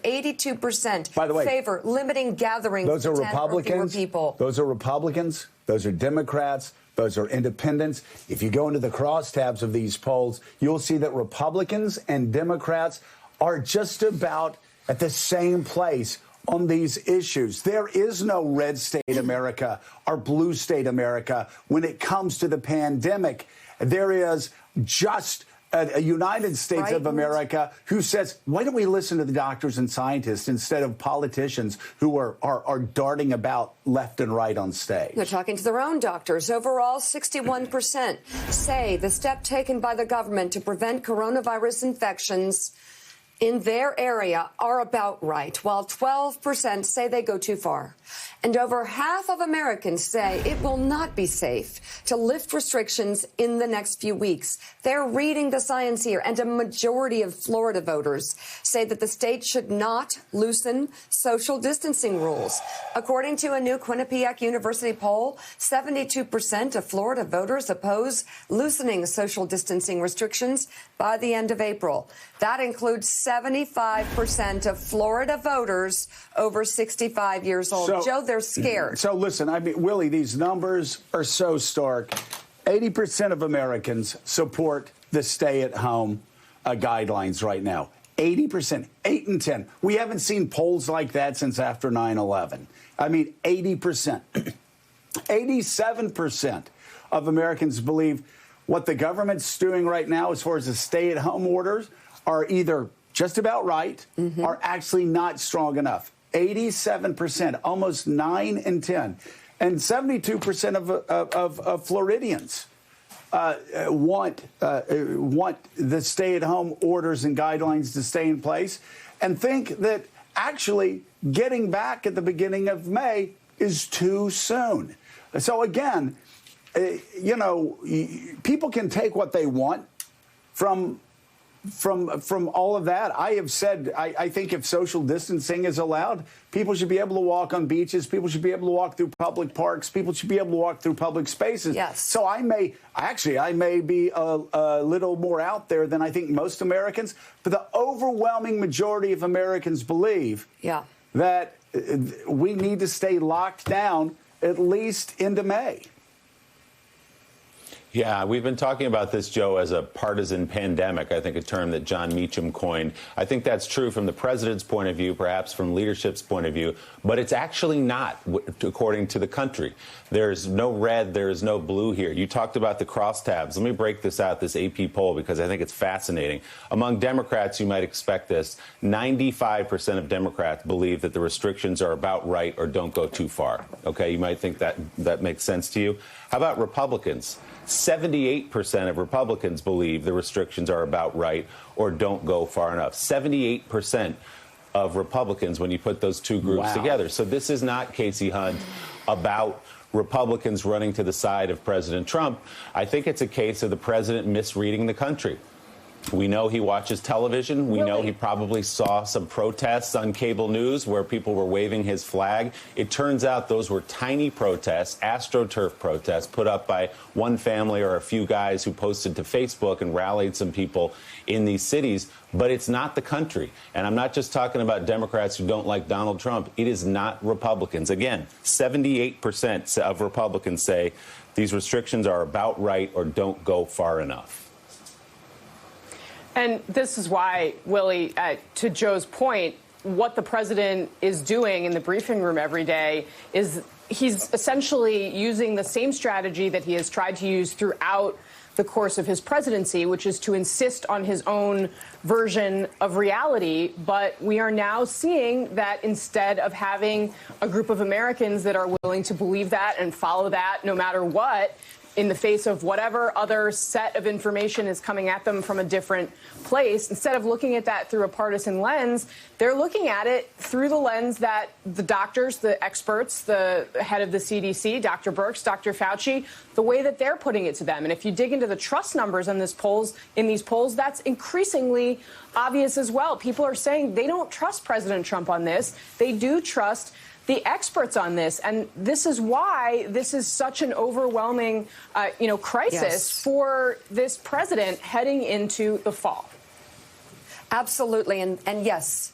82% By the way, favor limiting gatherings. Those are to 10 or fewer Republicans. People. Those are Republicans. Those are Democrats. Those are independents. If you go into the crosstabs of these polls, you'll see that Republicans and Democrats are just about at the same place on these issues. There is no red state America or blue state America when it comes to the pandemic. There is just a United States of America who says, why don't we listen to the doctors and scientists instead of politicians who are darting about left and right on stage? They're talking to their own doctors. Overall, 61% say the step taken by the government to prevent coronavirus infections in their area are about right, while 12% say they go too far. And over half of Americans say it will not be safe to lift restrictions in the next few weeks. They're reading the science here, and a majority of Florida voters say that the state should not loosen social distancing rules. According to a new Quinnipiac University poll, 72% of Florida voters oppose loosening social distancing restrictions by the end of April. That includes 75% of Florida voters over 65 years old. Joe, they're scared. So listen, I mean, Willie, these numbers are so stark. 80% of Americans support the stay-at-home guidelines right now. 80%, 8 in 10. We haven't seen polls like that since after 9/11. I mean, 80%. 87% of Americans believe what the government's doing right now as far as the stay-at-home orders are either just about right or actually not strong enough. 87%, almost 9 in 10. And 72% of Floridians want the stay-at-home orders and guidelines to stay in place and think that actually getting back at the beginning of May is too soon. So again, you know, people can take what they want from all of that. I have said, I think if social distancing is allowed, people should be able to walk on beaches. People should be able to walk through public parks. People should be able to walk through public spaces. Yes. So I may be a little more out there than I think most Americans. But the overwhelming majority of Americans believe that we need to stay locked down at least into May. Yeah, we've been talking about this, Joe, as a partisan pandemic, I think a term that John Meacham coined. I think that's true from the president's point of view, perhaps from leadership's point of view, but it's actually not, according to the country. There's no red, there is no blue here. You talked about the crosstabs. Let me break this out, this AP poll, because I think it's fascinating. Among Democrats, you might expect this. 95% of Democrats believe that the restrictions are about right or don't go too far. Okay, you might think that makes sense to you. How about Republicans? 78% of Republicans believe the restrictions are about right or don't go far enough. 78% of Republicans when you put those two groups together. So this is not, Casey Hunt, about Republicans running to the side of President Trump. I think it's a case of the president misreading the country. We know he watches television. We know he probably saw some protests on cable news where people were waving his flag. It turns out those were tiny protests, AstroTurf protests, put up by one family or a few guys who posted to Facebook and rallied some people in these cities. But it's not the country. And I'm not just talking about Democrats who don't like Donald Trump. It is not Republicans. Again, 78% of Republicans say these restrictions are about right or don't go far enough. And this is why, Willie, to Joe's point, what the president is doing in the briefing room every day is he's essentially using the same strategy that he has tried to use throughout the course of his presidency, which is to insist on his own version of reality. But we are now seeing that instead of having a group of Americans that are willing to believe that and follow that no matter what, in the face of whatever other set of information is coming at them from a different place, instead of looking at that through a partisan lens, they're looking at it through the lens that the doctors, the experts, the head of the CDC, Dr. Birx, Dr. Fauci, the way that they're putting it to them. And if you dig into the trust numbers in these polls, that's increasingly obvious as well. People are saying they don't trust President Trump on this. They do trust the experts on this. And this is why this is such an overwhelming, crisis for this president heading into the fall. Absolutely. And yes,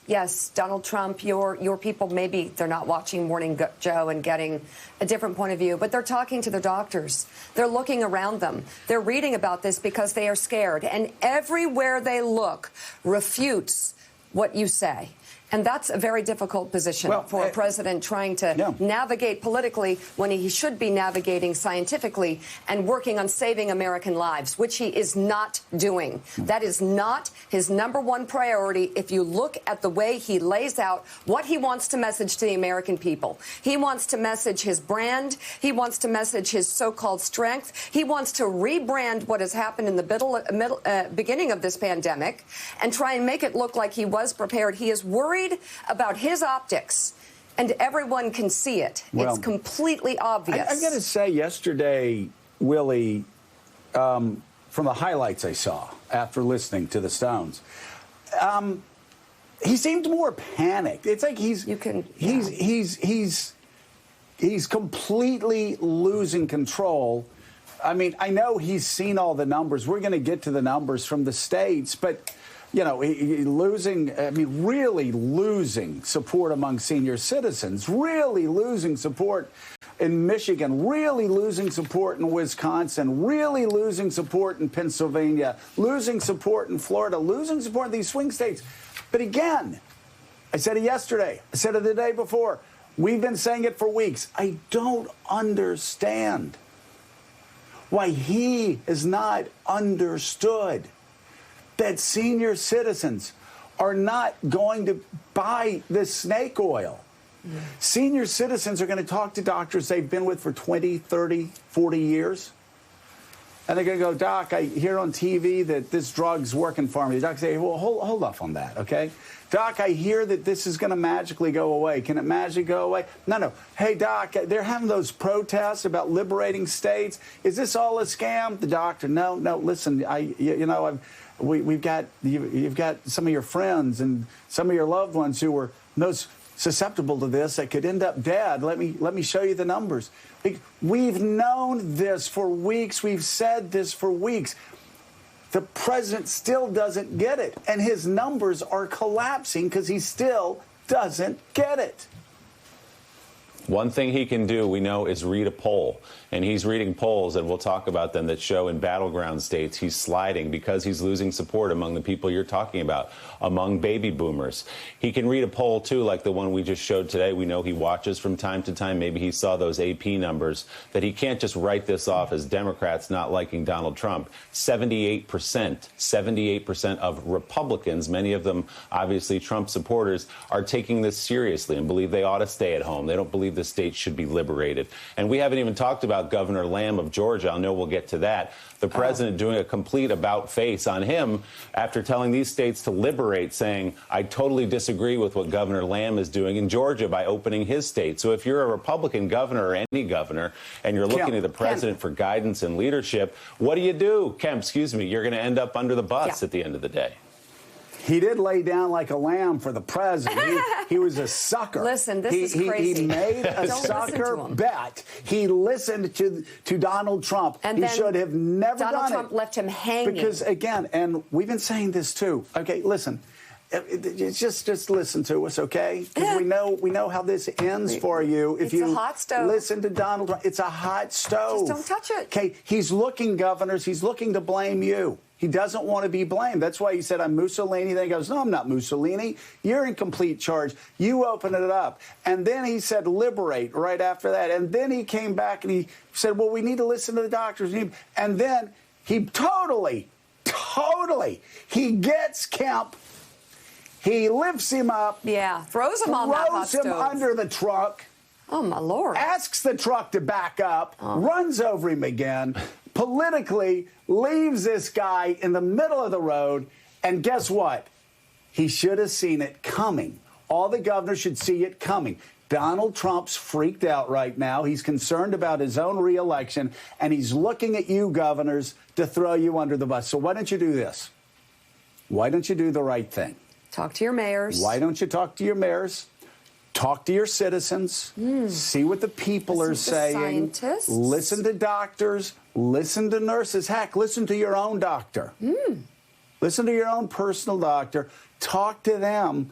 Donald Trump, your people, maybe they're not watching Morning Joe and getting a different point of view, but they're talking to their doctors. They're looking around them. They're reading about this because they are scared. And everywhere they look refutes what you say. And that's a very difficult position for a president trying to navigate politically when he should be navigating scientifically and working on saving American lives, which he is not doing. That is not his number one priority. If you look at the way he lays out what he wants to message to the American people, he wants to message his brand. He wants to message his so-called strength. He wants to rebrand what has happened in the beginning of this pandemic and try and make it look like he was prepared. He is worried about his optics, and everyone can see it. It's completely obvious. I'm going to say yesterday, Willie, from the highlights I saw after listening to the Stones, he seemed more panicked. It's like he's completely losing control. I mean, I know he's seen all the numbers. We're going to get to the numbers from the states, but you know, really losing support among senior citizens, really losing support in Michigan, really losing support in Wisconsin, really losing support in Pennsylvania, losing support in Florida, losing support in these swing states. But again, I said it yesterday, I said it the day before, we've been saying it for weeks. I don't understand why he is not understood that senior citizens are not going to buy this snake oil. Senior citizens are going to talk to doctors they've been with for 20, 30, 40 years. And they're going to go, Doc, I hear on TV that this drug's working for me. The doc say, well, hold off on that, okay? Doc, I hear that this is going to magically go away. Can it magically go away? No. Hey, Doc, they're having those protests about liberating states. Is this all a scam? The doctor, no, listen, you've got some of your friends and some of your loved ones who are most susceptible to this that could end up dead. Let me show you the numbers. We've known this for weeks. We've said this for weeks. The president still doesn't get it, and his numbers are collapsing because he still doesn't get it. One thing he can do, we know, is read a poll. And he's reading polls, and we'll talk about them, that show in battleground states he's sliding because he's losing support among the people you're talking about, among baby boomers. He can read a poll, too, like the one we just showed today. We know he watches from time to time. Maybe he saw those AP numbers, that he can't just write this off as Democrats not liking Donald Trump. 78% of Republicans, many of them obviously Trump supporters, are taking this seriously and believe they ought to stay at home. They don't believe the state should be liberated. And we haven't even talked about Governor Lamb of Georgia. I know we'll get to that. The president doing a complete about-face on him after telling these states to liberate, saying, I totally disagree with what Governor Lamb is doing in Georgia by opening his state. So if you're a Republican governor or any governor and you're looking to the president for guidance and leadership, what do? Kemp, you're going to end up under the bus at the end of the day. He did lay down like a lamb for the president. He was a sucker. Listen, this is crazy. He made a sucker bet. He listened to Donald Trump. And he should have never done it. Donald Trump left him hanging. Because, again, and we've been saying this too. Okay, listen. Just listen to us, okay? Because we know how this ends for you. If you a hot stove. Listen to Donald Trump, it's a hot stove. Just don't touch it. Okay, he's looking, governors, he's looking to blame you. He doesn't want to be blamed. That's why he said, I'm Mussolini. Then he goes, no, I'm not Mussolini. You're in complete charge. You open it up. And then he said, liberate right after that. And then he came back and he said, well, we need to listen to the doctors. And then he totally, he gets Kemp. He lifts him up. Yeah, throws him on that hot stove. Throws him under the truck. Oh, my Lord. Asks the truck to back up. Runs over him again. Politically leaves this guy in the middle of the road. And guess what? He should have seen it coming. All the governors should see it coming. Donald Trump's freaked out right now. He's concerned about his own reelection. And he's looking at you, governors, to throw you under the bus. So why don't you do this? Why don't you do the right thing? Talk to your mayors. Why don't you talk to your mayors? Talk to your citizens. See what the people are saying. Scientists. Listen to doctors. Listen to nurses. Heck, listen to your own doctor. Listen to your own personal doctor. Talk to them